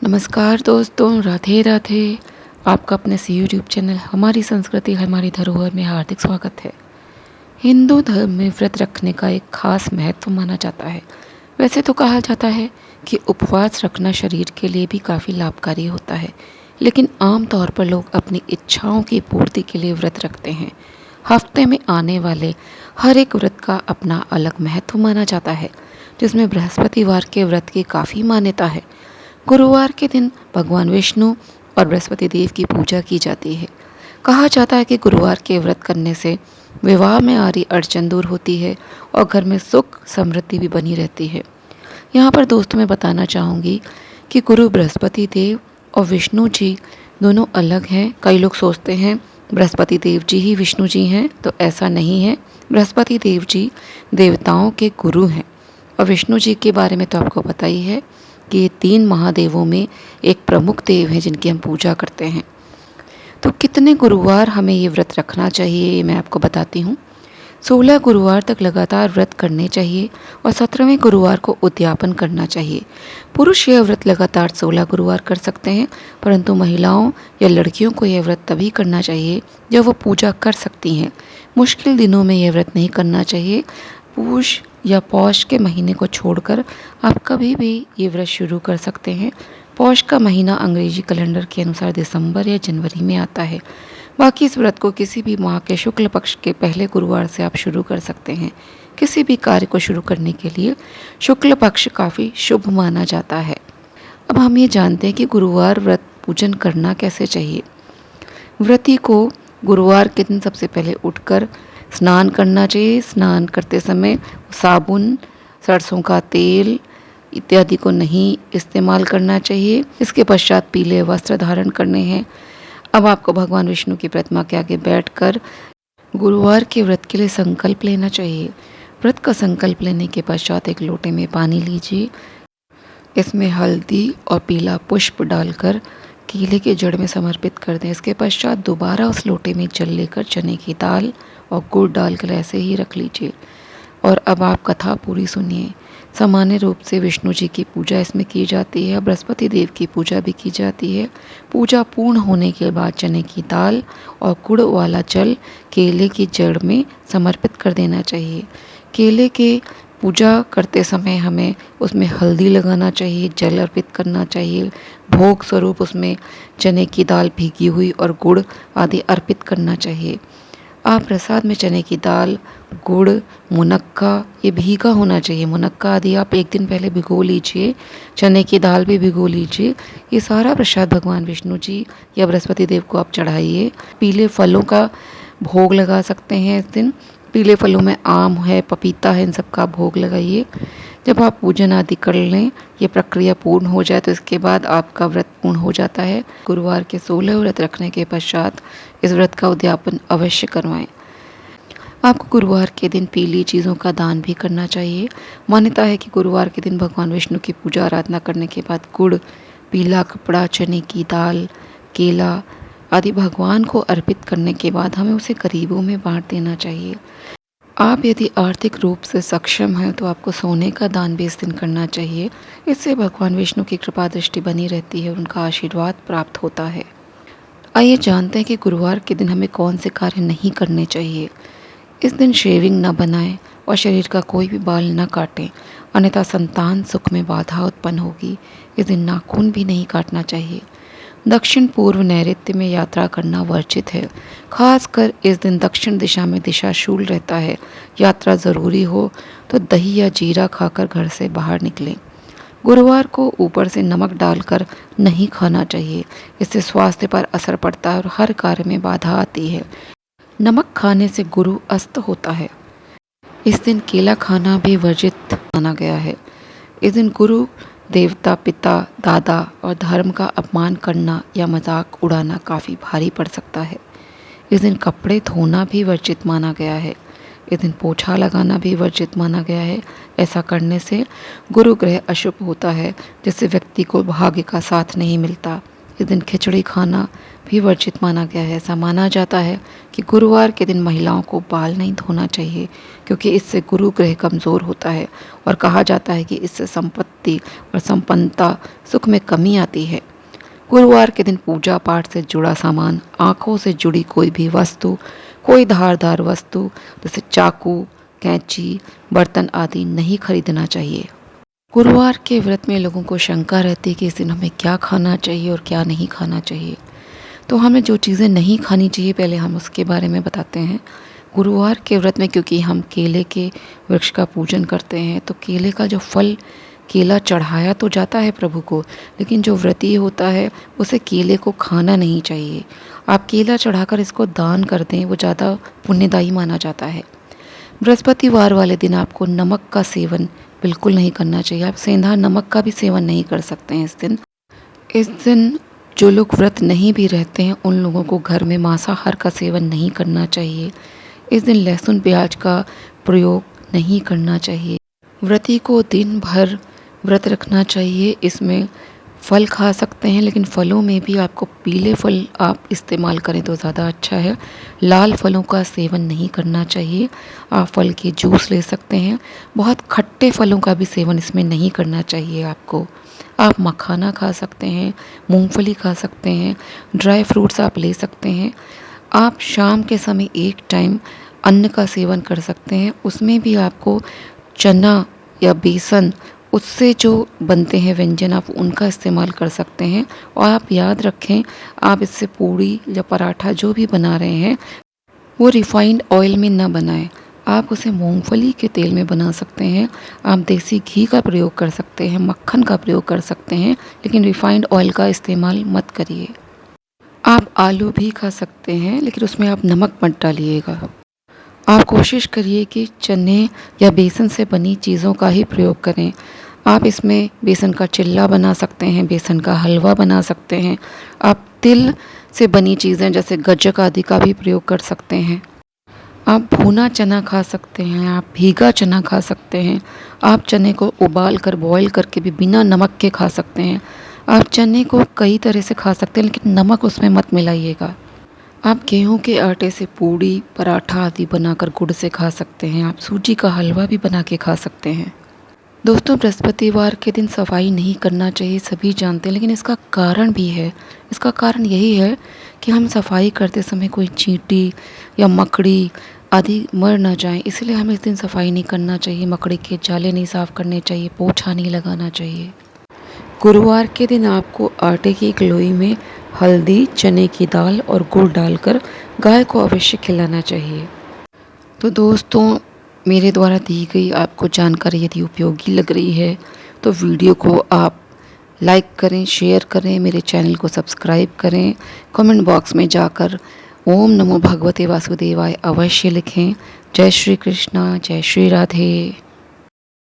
नमस्कार दोस्तों, राधे राधे। आपका अपने सी यूट्यूब चैनल हमारी संस्कृति हमारी धरोहर में हार्दिक स्वागत है। हिंदू धर्म में व्रत रखने का एक खास महत्व माना जाता है। वैसे तो कहा जाता है कि उपवास रखना शरीर के लिए भी काफ़ी लाभकारी होता है, लेकिन आम तौर पर लोग अपनी इच्छाओं की पूर्ति के लिए व्रत रखते हैं। हफ्ते में आने वाले हर एक व्रत का अपना अलग महत्व माना जाता है, जिसमें बृहस्पतिवार के व्रत की काफ़ी मान्यता है। गुरुवार के दिन भगवान विष्णु और बृहस्पति देव की पूजा की जाती है। कहा जाता है कि गुरुवार के व्रत करने से विवाह में आ रही अड़चन दूर होती है और घर में सुख समृद्धि भी बनी रहती है। यहाँ पर दोस्तों मैं बताना चाहूँगी कि गुरु बृहस्पति देव और विष्णु जी दोनों अलग हैं। कई लोग सोचते हैं बृहस्पति देव जी ही विष्णु जी हैं, तो ऐसा नहीं है। बृहस्पति देव जी देवताओं के गुरु हैं और विष्णु जी के बारे में तो आपको पता ही है कि ये 3 महादेवों में एक प्रमुख देव हैं जिनकी हम पूजा करते हैं। तो कितने गुरुवार हमें ये व्रत रखना चाहिए, ये मैं आपको बताती हूँ। 16 गुरुवार तक लगातार व्रत करने चाहिए और 17वें गुरुवार को उद्यापन करना चाहिए। पुरुष यह व्रत लगातार 16 गुरुवार कर सकते हैं, परंतु महिलाओं या लड़कियों को यह व्रत तभी करना चाहिए जब वो पूजा कर सकती हैं। मुश्किल दिनों में यह व्रत नहीं करना चाहिए। पूष या पौष के महीने को छोड़कर आप कभी भी ये व्रत शुरू कर सकते हैं। पौष का महीना अंग्रेजी कैलेंडर के अनुसार दिसंबर या जनवरी में आता है। बाकी इस व्रत को किसी भी माह के शुक्ल पक्ष के पहले गुरुवार से आप शुरू कर सकते हैं। किसी भी कार्य को शुरू करने के लिए शुक्ल पक्ष काफ़ी शुभ माना जाता है। अब हम ये जानते हैं कि गुरुवार व्रत पूजन करना कैसे चाहिए। व्रती को गुरुवार के दिन सबसे पहले उठकर स्नान करना चाहिए। स्नान करते समय साबुन, सरसों का तेल इत्यादि को नहीं इस्तेमाल करना चाहिए। इसके पश्चात पीले वस्त्र धारण करने हैं। अब आपको भगवान विष्णु की प्रतिमा के आगे बैठकर गुरुवार के व्रत के लिए संकल्प लेना चाहिए। व्रत का संकल्प लेने के पश्चात एक लोटे में पानी लीजिए। इसमें हल्दी और पीला पुष्प डालकर केले के जड़ में समर्पित कर दें। इसके पश्चात दोबारा उस लोटे में जल लेकर चने की दाल और गुड़ डालकर ऐसे ही रख लीजिए। और अब आप कथा पूरी सुनिए। सामान्य रूप से विष्णु जी की पूजा इसमें की जाती है, बृहस्पति देव की पूजा भी की जाती है। पूजा पूर्ण होने के बाद चने की दाल और गुड़ वाला जल केले की जड़ में समर्पित कर देना चाहिए। केले के पूजा करते समय हमें उसमें हल्दी लगाना चाहिए, जल अर्पित करना चाहिए। भोग स्वरूप उसमें चने की दाल भीगी हुई और गुड़ आदि अर्पित करना चाहिए। आप प्रसाद में चने की दाल, गुड़, मुनक्का ये भीगा होना चाहिए। मुनक्का आदि आप एक दिन पहले भिगो लीजिए। चने की दाल भी भिगो लीजिए। ये सारा प्रसाद भगवान विष्णु जी या बृहस्पति देव को आप चढ़ाइए। पीले फलों का भोग लगा सकते हैं इस दिन। पीले फलों में आम है, पपीता है, इन सब का भोग लगाइए। जब आप पूजन आदि कर लें, ये प्रक्रिया पूर्ण हो जाए तो इसके बाद आपका व्रत पूर्ण हो जाता है। गुरुवार के 16 व्रत रखने के पश्चात इस व्रत का उद्यापन अवश्य करवाएं। आपको गुरुवार के दिन पीली चीज़ों का दान भी करना चाहिए। मान्यता है कि गुरुवार के दिन भगवान विष्णु की पूजा आराधना करने के बाद गुड़, पीला कपड़ा, चने की दाल, केला आदि भगवान को अर्पित करने के बाद हमें उसे गरीबों में बांट देना चाहिए। आप यदि आर्थिक रूप से सक्षम हैं तो आपको सोने का दान भी इस दिन करना चाहिए। इससे भगवान विष्णु की कृपा दृष्टि बनी रहती है, उनका आशीर्वाद प्राप्त होता है। आइए जानते हैं कि गुरुवार के दिन हमें कौन से कार्य नहीं करने चाहिए। इस दिन शेविंग न बनाएं और शरीर का कोई भी बाल न काटें, अन्यथा संतान सुख में बाधा उत्पन्न होगी। इस दिन नाखून भी नहीं काटना चाहिए। दक्षिण पूर्व नैऋत्य में यात्रा करना वर्जित है। खासकर इस दिन दक्षिण दिशा में दिशाशूल रहता है। यात्रा ज़रूरी हो तो दही या जीरा खाकर घर से बाहर निकलें। गुरुवार को ऊपर से नमक डालकर नहीं खाना चाहिए। इससे स्वास्थ्य पर असर पड़ता है और हर कार्य में बाधा आती है। नमक खाने से गुरु अस्त होता है। इस दिन केला खाना भी वर्जित माना गया है। इस दिन गुरु, देवता, पिता, दादा और धर्म का अपमान करना या मजाक उड़ाना काफ़ी भारी पड़ सकता है। इस दिन कपड़े धोना भी वर्जित माना गया है। इस दिन पोछा लगाना भी वर्जित माना गया है। ऐसा करने से गुरु ग्रह अशुभ होता है, जिससे व्यक्ति को भाग्य का साथ नहीं मिलता। के दिन खिचड़ी खाना भी वर्जित माना गया है। ऐसा माना जाता है कि गुरुवार के दिन महिलाओं को बाल नहीं धोना चाहिए, क्योंकि इससे गुरु ग्रह कमज़ोर होता है और कहा जाता है कि इससे संपत्ति और संपन्नता सुख में कमी आती है। गुरुवार के दिन पूजा पाठ से जुड़ा सामान, आँखों से जुड़ी कोई भी वस्तु, कोई धारदार वस्तु जैसे चाकू, कैंची, बर्तन आदि नहीं खरीदना चाहिए। गुरुवार के व्रत में लोगों को शंका रहती है कि इस दिन हमें क्या खाना चाहिए और क्या नहीं खाना चाहिए। तो हमें जो चीज़ें नहीं खानी चाहिए पहले हम उसके बारे में बताते हैं। गुरुवार के व्रत में क्योंकि हम केले के वृक्ष का पूजन करते हैं, तो केले का जो फल, केला चढ़ाया तो जाता है प्रभु को, लेकिन जो व्रती होता है उसे केले को खाना नहीं चाहिए। आप केला चढ़ाकर इसको दान कर दें, वो ज़्यादा पुण्यदायी माना जाता है। बृहस्पतिवार वाले दिन आपको नमक का सेवन बिल्कुल नहीं करना चाहिए। आप सेंधा नमक का भी सेवन नहीं कर सकते हैं इस दिन जो लोग व्रत नहीं भी रहते हैं उन लोगों को घर में मांसाहार का सेवन नहीं करना चाहिए। इस दिन लहसुन प्याज का प्रयोग नहीं करना चाहिए। व्रती को दिन भर व्रत रखना चाहिए। इसमें फल खा सकते हैं, लेकिन फलों में भी आपको पीले फल आप इस्तेमाल करें तो ज़्यादा अच्छा है। लाल फलों का सेवन नहीं करना चाहिए। आप फल के जूस ले सकते हैं। बहुत खट्टे फलों का भी सेवन इसमें नहीं करना चाहिए आपको। आप मखाना खा सकते हैं, मूंगफली खा सकते हैं, ड्राई फ्रूट्स आप ले सकते हैं। आप शाम के समय एक टाइम अन्न का सेवन कर सकते हैं। उसमें भी आपको चना या बेसन, उससे जो बनते हैं व्यंजन, आप उनका इस्तेमाल कर सकते हैं। और आप याद रखें, आप इससे पूड़ी या पराठा जो भी बना रहे हैं वो रिफाइंड ऑयल में ना बनाएं। आप उसे मूंगफली के तेल में बना सकते हैं। आप देसी घी का प्रयोग कर सकते हैं, मक्खन का प्रयोग कर सकते हैं, लेकिन रिफाइंड ऑयल का इस्तेमाल मत करिए। आप आलू भी खा सकते हैं, लेकिन उसमें आप नमक मत डालिएगा। आप कोशिश करिए कि चने या बेसन से बनी चीज़ों का ही प्रयोग करें। आप इसमें बेसन का चिल्ला बना सकते हैं, बेसन का हलवा बना सकते हैं। आप तिल से बनी चीज़ें जैसे गज्जक आदि का भी प्रयोग कर सकते हैं। आप भुना चना खा सकते हैं, आप भीगा चना खा सकते हैं। आप चने को उबाल कर बॉईल करके भी बिना नमक के खा सकते हैं। आप चने को कई तरह से खा सकते हैं, लेकिन नमक उसमें मत मिलाइएगा। आप गेहूं के आटे से पूड़ी, पराठा आदि बनाकर गुड़ से खा सकते हैं। आप सूजी का हलवा भी बना के खा सकते हैं। दोस्तों, बृहस्पतिवार के दिन सफाई नहीं करना चाहिए, सभी जानते हैं, लेकिन इसका कारण भी है। इसका कारण यही है कि हम सफाई करते समय कोई चींटी या मकड़ी आदि मर ना जाए, इसलिए हमें इस दिन सफाई नहीं करना चाहिए। मकड़ी के जाले नहीं साफ़ करने चाहिए, पोछा नहीं लगाना चाहिए। गुरुवार के दिन आपको आटे की एक लोई में हल्दी, चने की दाल और गुड़ डालकर गाय को अवश्य खिलाना चाहिए। तो दोस्तों, मेरे द्वारा दी गई आपको जानकारी यदि उपयोगी लग रही है तो वीडियो को आप लाइक करें, शेयर करें, मेरे चैनल को सब्सक्राइब करें। कमेंट बॉक्स में जाकर ओम नमो भगवते वासुदेवाय अवश्य लिखें। जय श्री कृष्णा, जय श्री राधे।